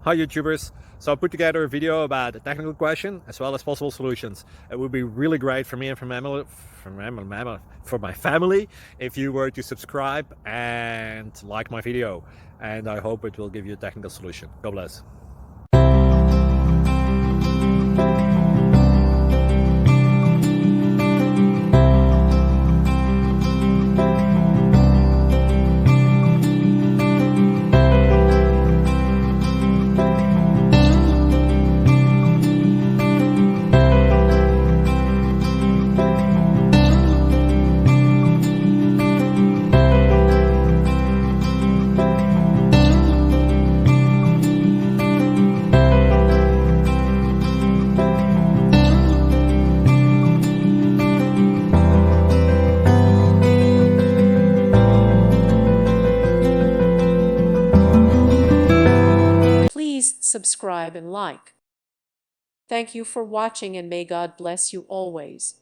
Hi YouTubers! So I put together a video about a technical question as well as possible solutions. It would be really great for me and for my family if you were to subscribe and like my video, and I hope it will give you a technical solution. God bless. Please subscribe and like. Thank you for watching, and may God bless you always.